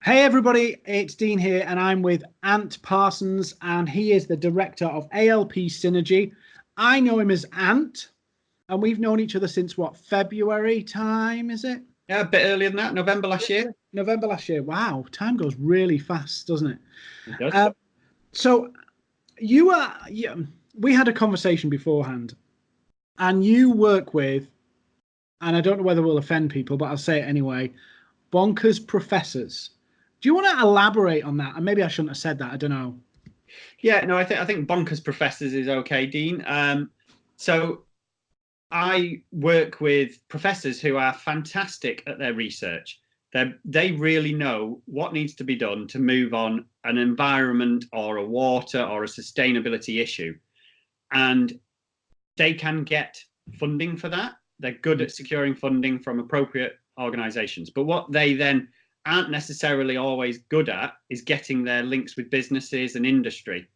Hey everybody, it's Dean here, and I'm with Ant Parsons, and he is the director of ALP Synergy. I know him as Ant, and we've known each other since what, February time, is it? Yeah, a bit earlier than that, November last year. November last year. Wow, time goes really fast, doesn't it? It does. So you are, yeah, we had a conversation beforehand, and you work with, and I don't know whether we'll offend people, but I'll say it anyway, bonkers professors. Do you want to elaborate on that? And maybe I shouldn't have said that. I don't know. Yeah, no, I think bonkers professors is okay, Dean. So I work with professors who are fantastic at their research. They really know what needs to be done to move on an environment or a water or a sustainability issue. And they can get funding for that. They're good at securing funding from appropriate organizations. But what they then aren't necessarily always good at is getting their links with businesses and industry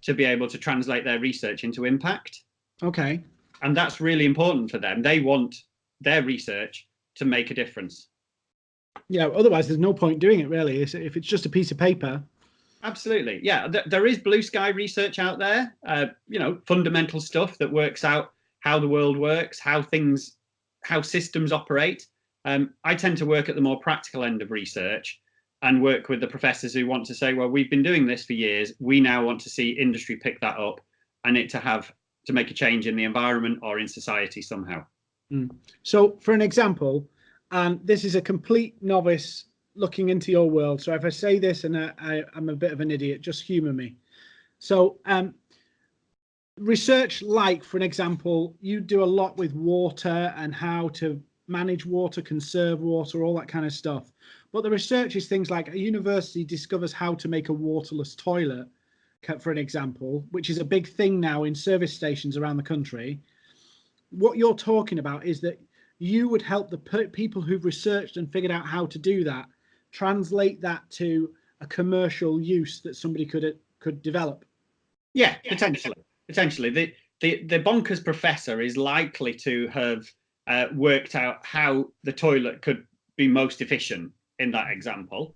to be able to translate their research into impact. Okay. And that's really important for them. They want their research to make a difference. Yeah, otherwise there's no point doing it really. If it's just a piece of paper. Absolutely. Yeah, there is blue sky research out there, fundamental stuff that works out how the world works, how systems operate. I tend to work at the more practical end of research and work with the professors who want to say, well, we've been doing this for years. We now want to see industry pick that up and it to make a change in the environment or in society somehow. So for an example, and this is a complete novice looking into your world. So if I say this and I'm a bit of an idiot, just humor me. So research, like for an example, you do a lot with water and how to manage water, conserve water, all that kind of stuff. But the research is things like a university discovers how to make a waterless toilet, for an example, which is a big thing now in service stations around the country. What you're talking about is that you would help the people who've researched and figured out how to do that, translate that to a commercial use that somebody could develop. Yeah, potentially. The bonkers professor is likely to have worked out how the toilet could be most efficient in that example.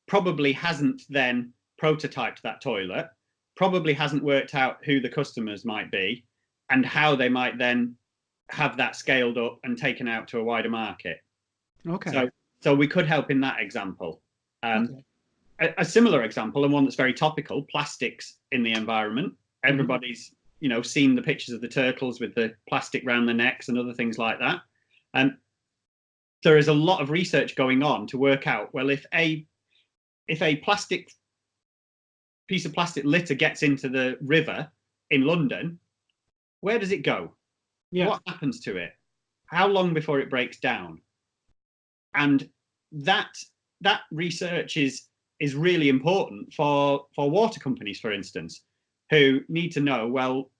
Probably hasn't then prototyped that toilet, probably hasn't worked out who the customers might be and how they might then have that scaled up and taken out to a wider market. Okay. So we could help in that example. Okay. A similar example, and one that's very topical, plastics in the environment. Everybody's seen the pictures of the turtles with the plastic around their necks and other things like that. And there is a lot of research going on to work out, well, if a plastic piece of plastic litter gets into the river in London, where does it go? Yeah. What happens to it? How long before it breaks down? And that research is really important for water companies, for instance, who need to know, well,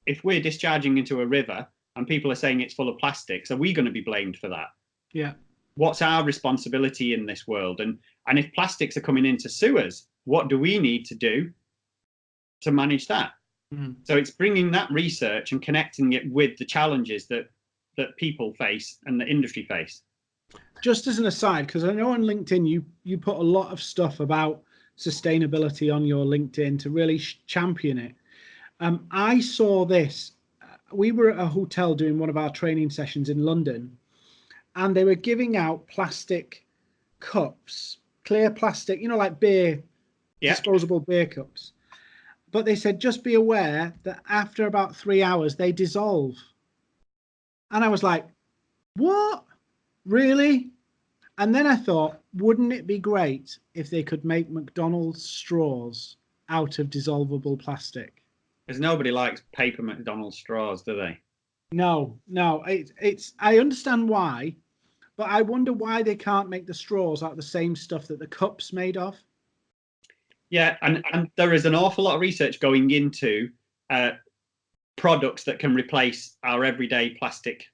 if we're discharging into a river and people are saying it's full of plastics, are we going to be blamed for that? Yeah. What's our responsibility in this world? And if plastics are coming into sewers, what do we need to do to manage that? So it's bringing that research and connecting it with the challenges that people face and the industry face. Just as an aside, because I know on LinkedIn you put a lot of stuff about sustainability on your LinkedIn to really champion it. I saw this. We were at a hotel doing one of our training sessions in London, and they were giving out plastic cups, clear plastic, like beer, disposable beer cups. But they said, just be aware that after about 3 hours, they dissolve. And I was like, what? Really? And then I thought, wouldn't it be great if they could make McDonald's straws out of dissolvable plastic? Because nobody likes paper McDonald's straws, do they? No. It's I understand why, but I wonder why they can't make the straws out of the same stuff that the cup's made of. Yeah, and there is an awful lot of research going into products that can replace our everyday plastic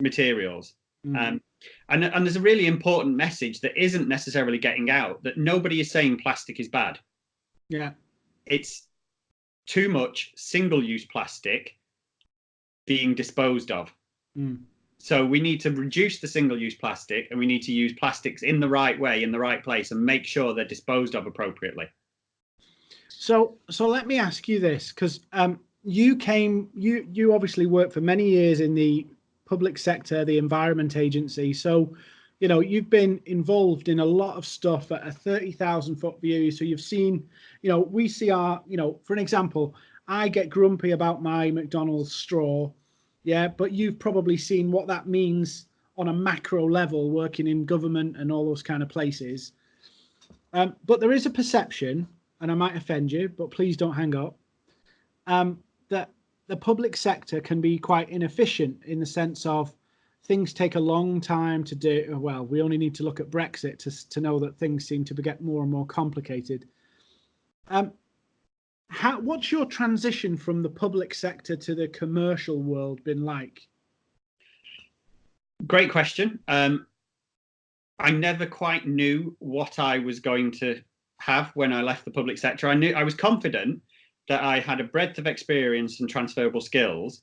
materials. And there's a really important message that isn't necessarily getting out, that nobody is saying plastic is bad. Yeah. It's too much single-use plastic being disposed of. So we need to reduce the single-use plastic, and we need to use plastics in the right way, in the right place, and make sure they're disposed of appropriately. So let me ask you this, because you obviously worked for many years in the public sector, the Environment Agency. So, you've been involved in a lot of stuff at a 30,000-foot view. So you've seen, we see our, for an example, I get grumpy about my McDonald's straw. Yeah, but you've probably seen what that means on a macro level, working in government and all those kind of places. But there is a perception, and I might offend you, but please don't hang up, that the public sector can be quite inefficient in the sense of things take a long time to do. Well, we only need to look at Brexit to know that things seem to get more and more complicated. What's your transition from the public sector to the commercial world been like? Great question. I never quite knew what I was going to have when I left the public sector. I was confident that I had a breadth of experience and transferable skills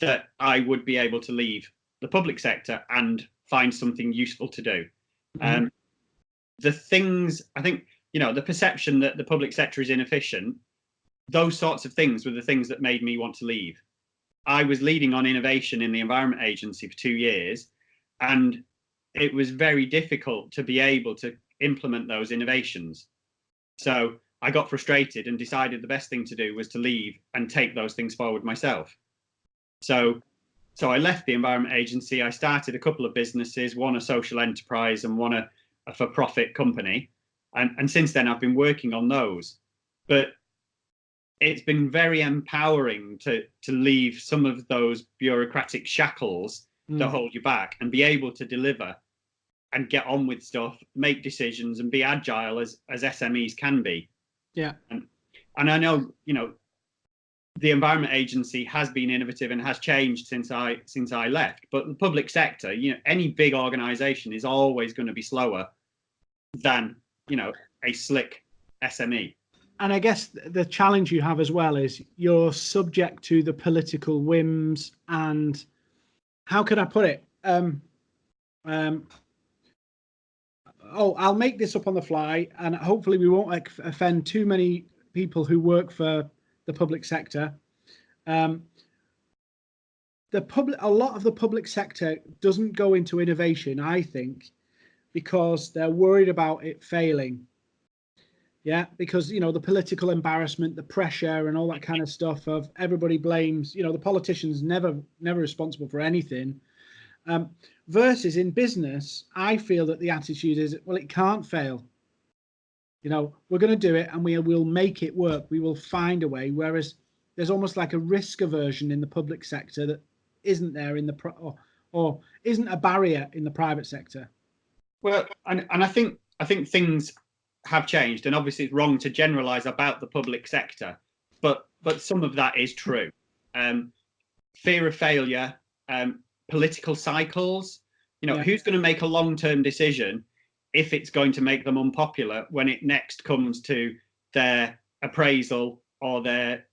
that I would be able to leave the public sector and find something useful to do. Mm-hmm. The things, I think, the perception that the public sector is inefficient, those sorts of things were the things that made me want to leave. I was leading on innovation in the Environment Agency for 2 years, and it was very difficult to be able to implement those innovations. So I got frustrated and decided the best thing to do was to leave and take those things forward myself. So I left the Environment Agency. I started a couple of businesses, one a social enterprise and one a for-profit company. And since then, I've been working on those. But it's been very empowering to leave some of those bureaucratic shackles that hold you back and be able to deliver and get on with stuff, make decisions, and be agile as SMEs can be. Yeah. And I know, the Environment Agency has been innovative and has changed since I left. But the public sector, any big organization is always going to be slower than, a slick SME. And I guess the challenge you have as well is you're subject to the political whims and, how could I put it? I'll make this up on the fly, and hopefully we won't offend too many people who work for the public sector. A lot of the public sector doesn't go into innovation, I think, because they're worried about it failing. Yeah, because the political embarrassment, the pressure, and all that kind of stuff of everybody blames. The politicians never responsible for anything. Versus in business, I feel that the attitude is, well, it can't fail. We're going to do it, and we will make it work. We will find a way. Whereas there's almost like a risk aversion in the public sector that isn't there in or isn't a barrier in the private sector. Well, and I think things have changed, and obviously it's wrong to generalize about the public sector, but some of that is true. Fear of failure, political cycles, who's going to make a long-term decision if it's going to make them unpopular when it next comes to their appraisal or their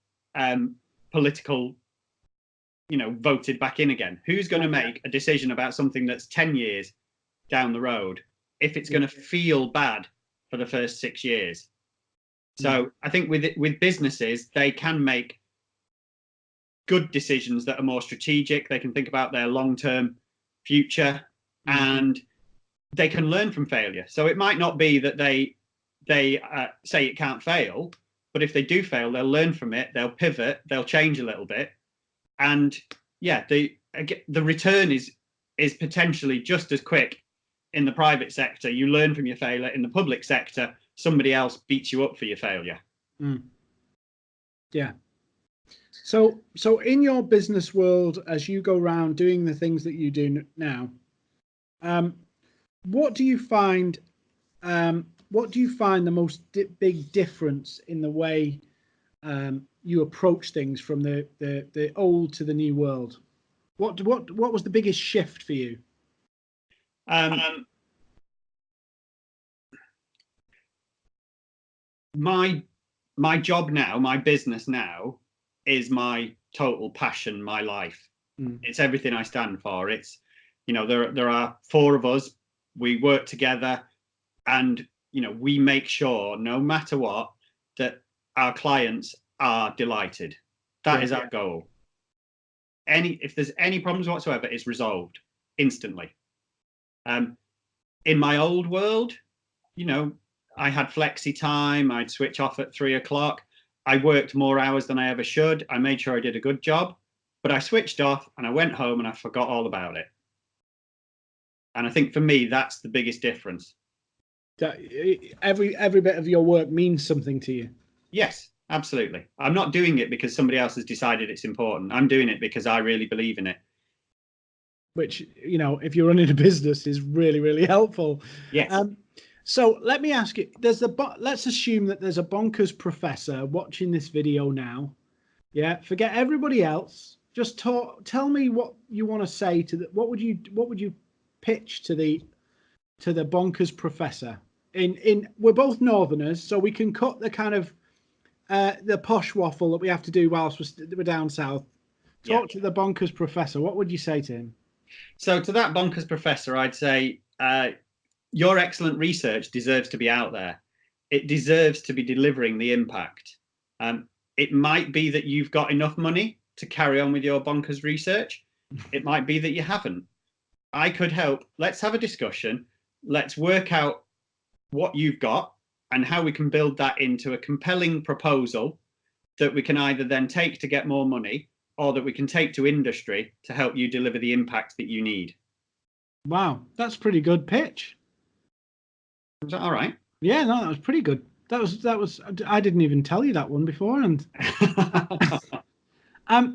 political, voted back in again? Who's going to make a decision about something that's 10 years down the road if it's going to feel bad for the first 6 years? So I think with businesses, they can make good decisions that are more strategic. They can think about their long-term future, and they can learn from failure. So it might not be that they say it can't fail, but if they do fail, they'll learn from it, they'll pivot, they'll change a little bit, and the return is potentially just as quick in the private sector. You learn from your failure. In the public sector, somebody else beats you up for your failure. Yeah. So in your business world, as you go around doing the things that you do now, what do you find the most big difference in the way you approach things from the old to the new world? What was the biggest shift for you? My job now, my business now, is my total passion, my life. It's everything I stand for. It's You know, there are 4 of us. We work together, and you know, we make sure no matter what that our clients are delighted. That is our goal. If there's any problems whatsoever, it's resolved instantly. In my old world, you know, I had flexi time. I'd switch off at 3 o'clock. I worked more hours than I ever should. I made sure I did a good job, but I switched off and I went home and I forgot all about it. And I think for me, that's the biggest difference. That every bit of your work means something to you. Yes, absolutely. I'm not doing it because somebody else has decided it's important. I'm doing it because I really believe in it. Which, you know, if you're running a business, is really, really helpful. Yes. So let me ask you, let's assume that there's a bonkers professor watching this video now. Yeah, forget everybody else. Just tell me what you want to say to what would you pitch to the bonkers professor? We're both northerners, so we can cut the kind of the posh waffle that we have to do whilst we're down south. Talk to the bonkers professor. What would you say to him? So to that bonkers professor, I'd say your excellent research deserves to be out there. It deserves to be delivering the impact. It might be that you've got enough money to carry on with your bonkers research. It might be that you haven't. I could help. Let's have a discussion. Let's work out what you've got and how we can build that into a compelling proposal that we can either then take to get more money, or that we can take to industry to help you deliver the impact that you need. Wow, that's pretty good pitch. Is that all right? Yeah, no, that was pretty good. That was. I didn't even tell you that one before, and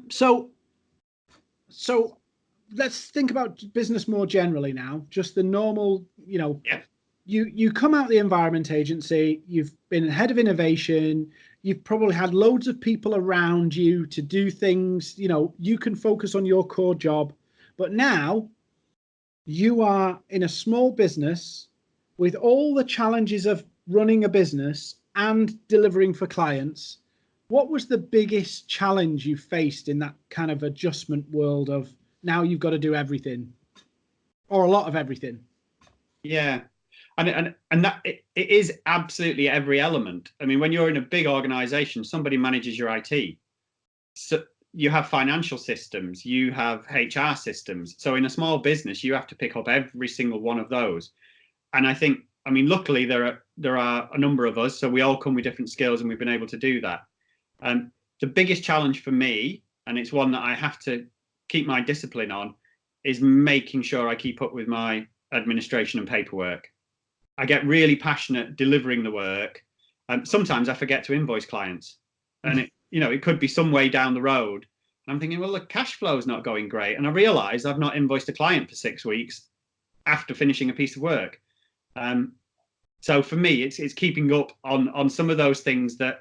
so let's think about business more generally now. Just the normal, you know. Yeah. You come out the environment agency. You've been head of innovation. You've probably had loads of people around you to do things. You know, you can focus on your core job, but now you are in a small business with all the challenges of running a business and delivering for clients. What was the biggest challenge you faced in that kind of adjustment world of now you've got to do everything or a lot of everything? Yeah. And that it is absolutely every element. I mean, when you're in a big organization, somebody manages your IT. So you have financial systems, you have HR systems. So in a small business, you have to pick up every single one of those. And I mean, luckily there are a number of us, so we all come with different skills, and we've been able to do that. The biggest challenge for me, and it's one that I have to keep my discipline on, is making sure I keep up with my administration and paperwork. I get really passionate delivering the work. Sometimes I forget to invoice clients, and it could be some way down the road. And I'm thinking, well, the cash flow is not going great, and I realise I've not invoiced a client for 6 weeks after finishing a piece of work. So for me, it's keeping up on some of those things that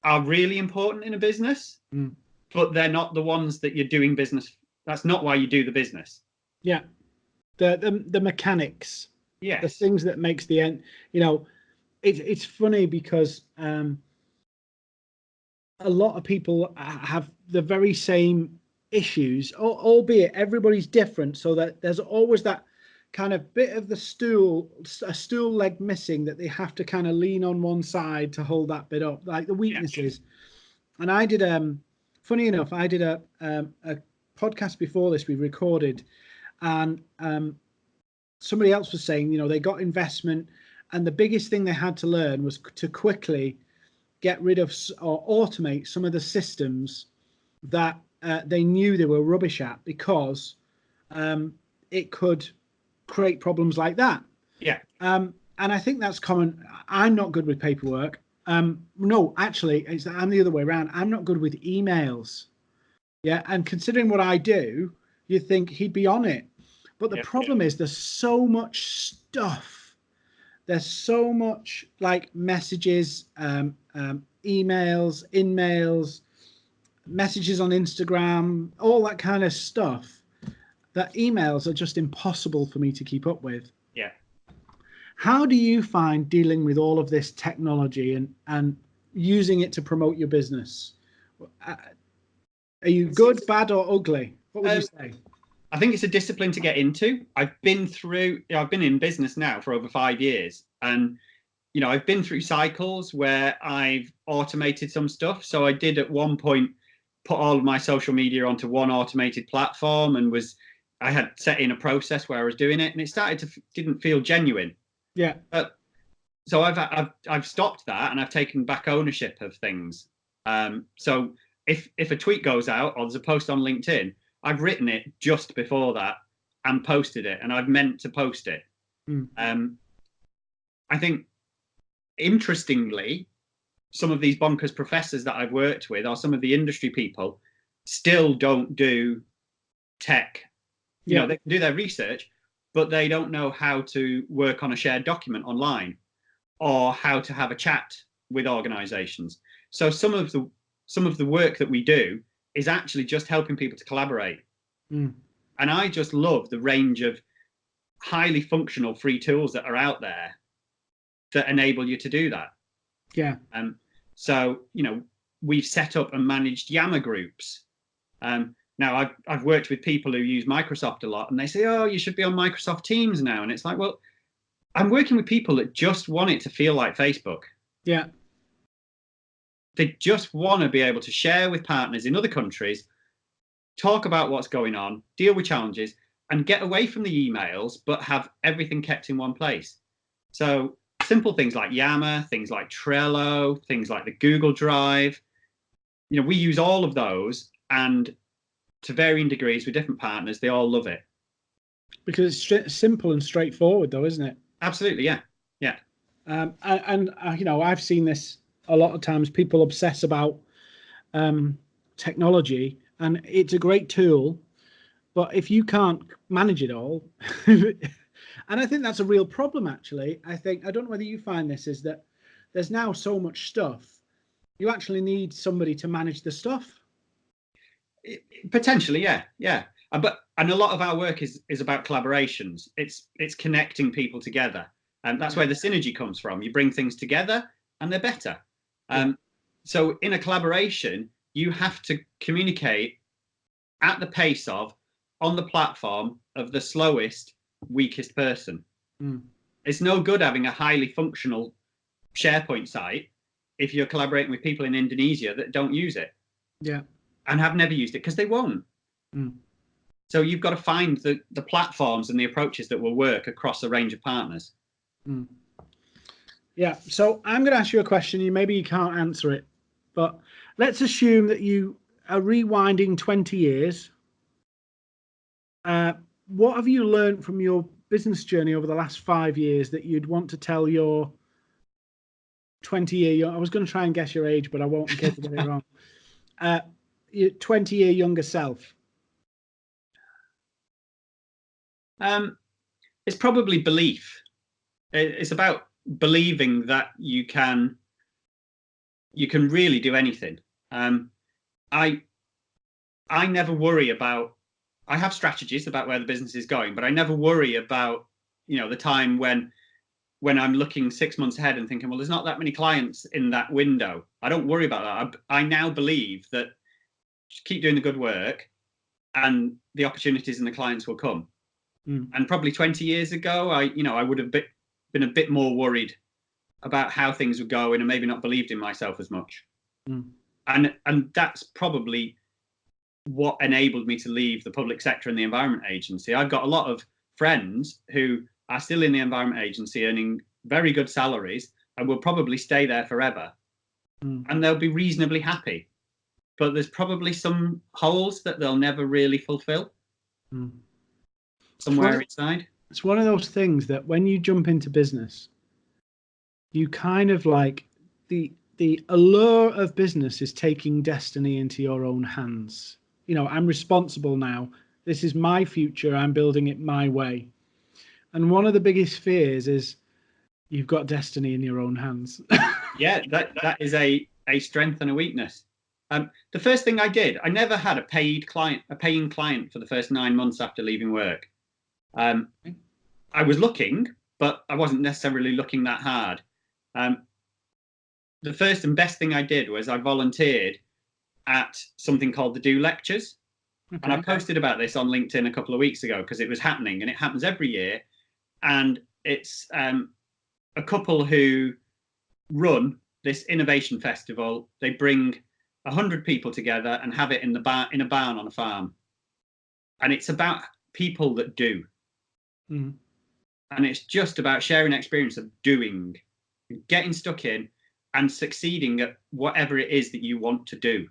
are really important in a business, but they're not the ones that you're doing business. That's not why you do the business. Yeah, the mechanics. Yes. The things that makes the end, you know, it's funny because a lot of people have the very same issues, albeit everybody's different. So that there's always that kind of bit of a stool leg missing that they have to kind of lean on one side to hold that bit up, like the weaknesses. Yeah. And I did, funny enough, I did a podcast before this we recorded, and somebody else was saying, you know, they got investment, and the biggest thing they had to learn was to quickly get rid of or automate some of the systems that they knew they were rubbish at, because it could create problems like that. Yeah. And I think that's common. I'm not good with paperwork. No, actually, I'm the other way around. I'm not good with emails. Yeah. And considering what I do, you'd think he'd be on it. But the problem is there's so much stuff. There's so much like messages, emails, in-mails, messages on Instagram, all that kind of stuff, that emails are just impossible for me to keep up with. Yeah. How do you find dealing with all of this technology and using it to promote your business? Are you good, bad, or ugly? What would you say? I think it's a discipline to get into. I've been in business now for over 5 years, and I've been through cycles where I've automated some stuff. So I did at one point put all of my social media onto one automated platform, and I had set in a process where I was doing it, and it didn't feel genuine. Yeah. So I've stopped that, and I've taken back ownership of things. So if a tweet goes out or there's a post on LinkedIn, I've written it just before that and posted it, and I've meant to post it. I think, interestingly, some of these bonkers professors that I've worked with, or some of the industry people, still don't do tech. They can do their research, but they don't know how to work on a shared document online, or how to have a chat with organizations. So some of the work that we do is actually just helping people to collaborate. And I just love the range of highly functional free tools that are out there that enable you to do that. Yeah. So we've set up and managed Yammer groups. Now I've worked with people who use Microsoft a lot, and they say, oh, you should be on Microsoft Teams now. And it's like, well, I'm working with people that just want it to feel like Facebook. Yeah. They just want to be able to share with partners in other countries, talk about what's going on, deal with challenges, and get away from the emails, but have everything kept in one place. So simple things like Yammer, things like Trello, things like the Google Drive, we use all of those, and to varying degrees with different partners, they all love it. Because it's simple and straightforward, though, isn't it? Absolutely, yeah. And I've seen this a lot of times. People obsess about technology, and it's a great tool, but if you can't manage it all, and I think that's a real problem, actually. I don't know whether you find this, is that there's now so much stuff, you actually need somebody to manage the stuff. Potentially, yeah. And a lot of our work is about collaborations. It's connecting people together, and that's where the synergy comes from. You bring things together, and they're better. So in a collaboration, you have to communicate at the pace of, on the platform of the slowest, weakest person. It's no good having a highly functional SharePoint site if you're collaborating with people in Indonesia that don't use it. Yeah. And have never used it, because they won't. So you've got to find the platforms and the approaches that will work across a range of partners. Yeah. So I'm going to ask you a question. Maybe you can't answer it, but let's assume that you are rewinding 20 years. What have you learned from your business journey over the last 5 years that you'd want to tell your 20-year, I was going to try and guess your age, but I won't in case I get it wrong. Your 20-year younger self? It's probably belief. It's about believing that you can really do anything. I never worry about, I have strategies about where the business is going, but I never worry about, the time when I'm looking 6 months ahead and thinking, well, there's not that many clients in that window. I don't worry about that. I now believe that just keep doing the good work, and the opportunities and the clients will come. And probably 20 years ago, I would have been a bit more worried about how things would go, and maybe not believed in myself as much. And that's probably what enabled me to leave the public sector and the Environment Agency. I've got a lot of friends who are still in the Environment Agency earning very good salaries and will probably stay there forever. And they'll be reasonably happy. But there's probably some holes that they'll never really fulfill somewhere inside. It's one of those things that when you jump into business, you kind of like the allure of business is taking destiny into your own hands. I'm responsible now. This is my future. I'm building it my way. And one of the biggest fears is you've got destiny in your own hands. Yeah, that is a strength and a weakness. The first thing I did, I never had a paying client for the first 9 months after leaving work. I was looking, but I wasn't necessarily looking that hard. The first and best thing I did was I volunteered at something called the Do Lectures. And I posted about this on LinkedIn a couple of weeks ago because it was happening, and it happens every year. And it's a couple who run this innovation festival. They bring 100 people together and have it in a barn on a farm. And it's about people that do. Mm. And it's just about sharing experience of doing, getting stuck in and succeeding at whatever it is that you want to do.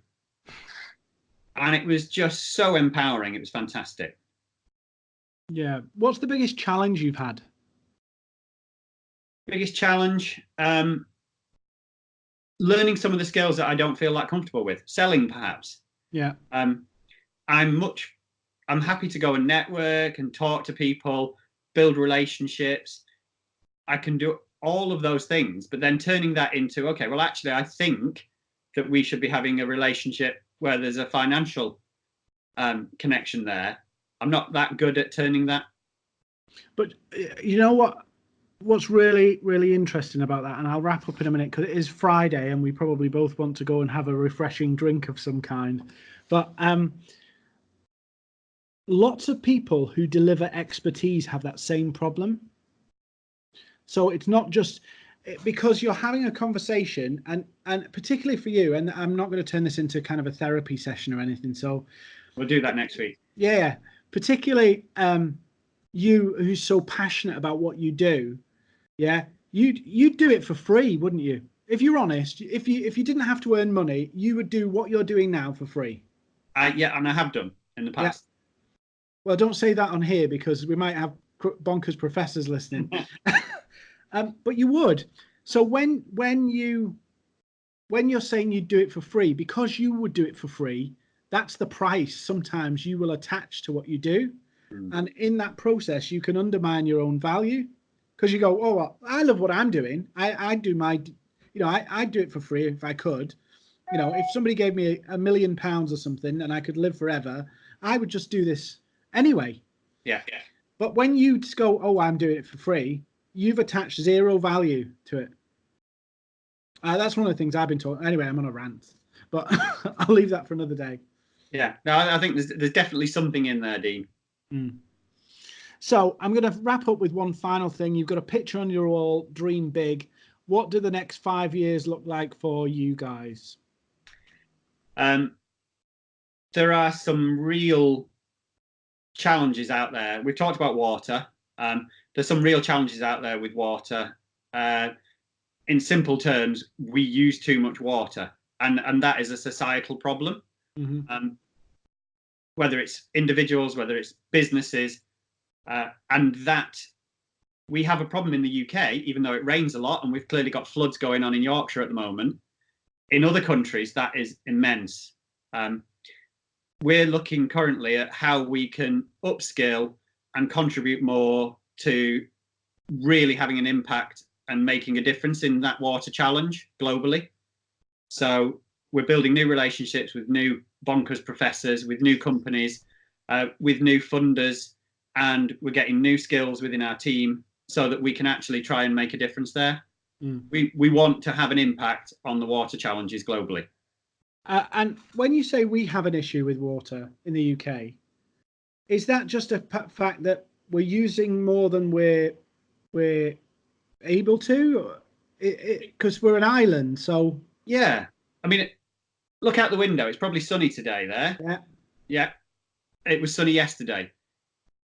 And it was just so empowering. It was fantastic. Yeah. What's the biggest challenge you've had? Biggest challenge? Learning some of the skills that I don't feel that comfortable with. Selling, perhaps. Yeah. I'm happy to go and network and talk to people, build relationships. I can do all of those things, but then turning that into, okay, well, actually, I think that we should be having a relationship where there's a financial connection there. I'm not that good at turning that. But you know what's really, really interesting about that, and I'll wrap up in a minute because it is Friday and we probably both want to go and have a refreshing drink of some kind. But lots of people who deliver expertise have that same problem. So it's not just because you're having a conversation, and particularly for you, and I'm not going to turn this into kind of a therapy session or anything. So we'll do that next week. Yeah, particularly you who's so passionate about what you do. Yeah, you'd do it for free, wouldn't you? If you're honest, if you didn't have to earn money, you would do what you're doing now for free. Yeah, and I have done in the past. Yeah. Well, don't say that on here because we might have bonkers professors listening. But you would. So when you're saying you'd do it for free, because you would do it for free, that's the price sometimes you will attach to what you do. And in that process, you can undermine your own value because you go, oh, well, I love what I'm doing. I do my, I'd do it for free if I could. If somebody gave me £1 million or something and I could live forever, I would just do this anyway. Yeah. But when you just go, oh, I'm doing it for free, you've attached zero value to it. That's one of the things I've been taught. Anyway, I'm on a rant, but I'll leave that for another day. Yeah, no, I think there's definitely something in there, Dean. So I'm going to wrap up with one final thing. You've got a picture on your wall, dream big. What do the next 5 years look like for you guys? There are some real challenges out there. We've talked about water. There's some real challenges out there with water. In simple terms, we use too much water, and that is a societal problem. Whether it's individuals, whether it's businesses, and that we have a problem in the UK, even though it rains a lot, and we've clearly got floods going on in Yorkshire at the moment. In other countries, that is immense. We're looking currently at how we can upskill and contribute more to really having an impact and making a difference in that water challenge globally. So we're building new relationships with new bonkers professors, with new companies, with new funders, and we're getting new skills within our team so that we can actually try and make a difference there. We want to have an impact on the water challenges globally. And when you say we have an issue with water in the UK, is that just a fact that we're using more than we're able to? Because we're an island, so... Yeah. I mean, look out the window. It's probably sunny today there. Yeah. It was sunny yesterday.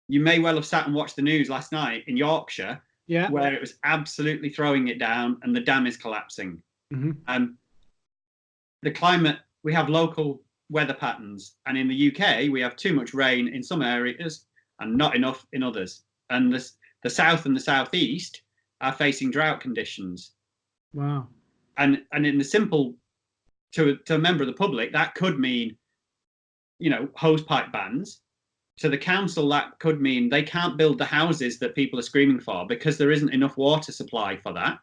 You may well have sat and watched the news last night in Yorkshire, where it was absolutely throwing it down and the dam is collapsing. The climate, we have local weather patterns, and in the UK we have too much rain in some areas and not enough in others. And the south and the southeast are facing drought conditions. Wow. And in the simple, to a member of the public, that could mean, hose pipe bans. To the council, that could mean they can't build the houses that people are screaming for because there isn't enough water supply for that.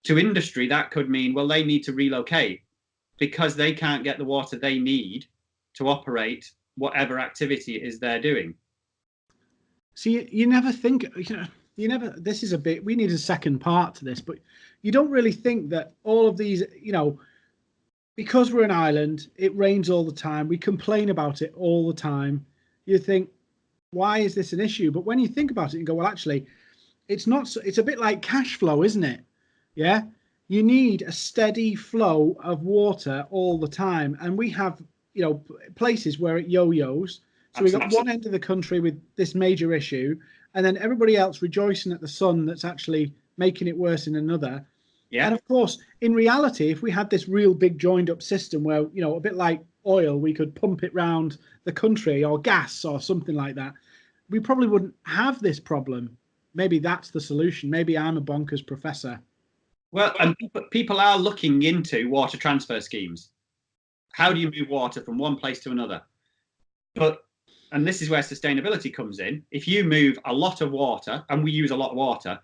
To industry, that could mean, well, they need to relocate because they can't get the water they need to operate whatever activity it is they're doing. See, you never think, this is a bit, we need a second part to this, but you don't really think that all of these, because we're an island, it rains all the time. We complain about it all the time. You think, why is this an issue? But when you think about it and go, well, actually, it's not. It's a bit like cash flow, isn't it? Yeah. You need a steady flow of water all the time. And we have, places where it yo-yos. So we got one end of the country with this major issue, and then everybody else rejoicing at the sun that's actually making it worse in another. Yeah. And of course, in reality, if we had this real big joined up system where, a bit like oil, we could pump it round the country, or gas or something like that, we probably wouldn't have this problem. Maybe that's the solution. Maybe I'm a bonkers professor. Well, and people are looking into water transfer schemes. How do you move water from one place to another? And this is where sustainability comes in. If you move a lot of water, and we use a lot of water,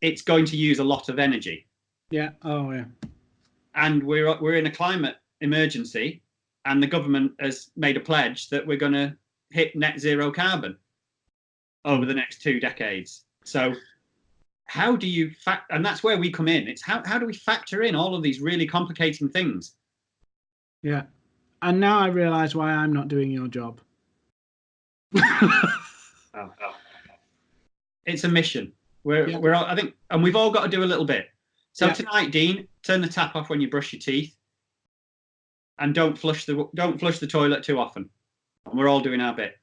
it's going to use a lot of energy. Yeah. Oh, yeah. And we're in a climate emergency, and the government has made a pledge that we're going to hit net zero carbon over the next 2 decades. So how do you and that's where we come in. It's how do we factor in all of these really complicating things? Yeah. And now I realize why I'm not doing your job. It's a mission. We're all, I think, and we've all got to do a little bit. So tonight, Dean, turn the tap off when you brush your teeth, and don't flush the toilet too often. And we're all doing our bit.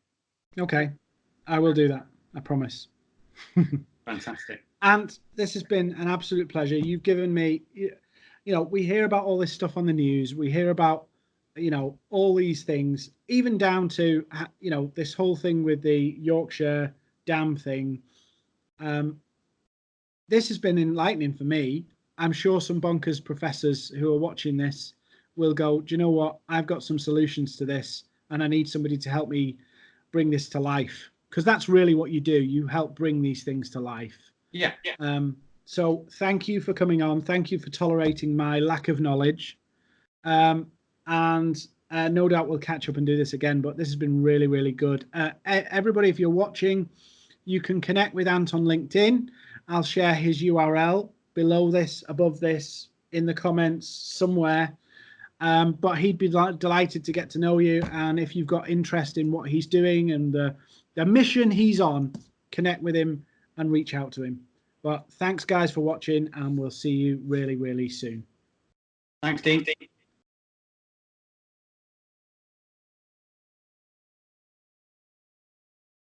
Okay, I will do that. I promise. Fantastic. And this has been an absolute pleasure. You've given me, we hear about all this stuff on the news. We hear about, all these things, even down to, this whole thing with the Yorkshire Dam thing. This has been enlightening for me. I'm sure some bonkers professors who are watching this will go, do you know what? I've got some solutions to this, and I need somebody to help me bring this to life. Because that's really what you do. You help bring these things to life. Yeah. So thank you for coming on. Thank you for tolerating my lack of knowledge. And no doubt we'll catch up and do this again. But this has been really, really good. Everybody, if you're watching, you can connect with Ant on LinkedIn. I'll share his URL below this, above this, in the comments somewhere. But he'd be delighted to get to know you. And if you've got interest in what he's doing and the mission he's on, connect with him and reach out to him. But thanks, guys, for watching, and we'll see you really, really soon. Thanks, Dean.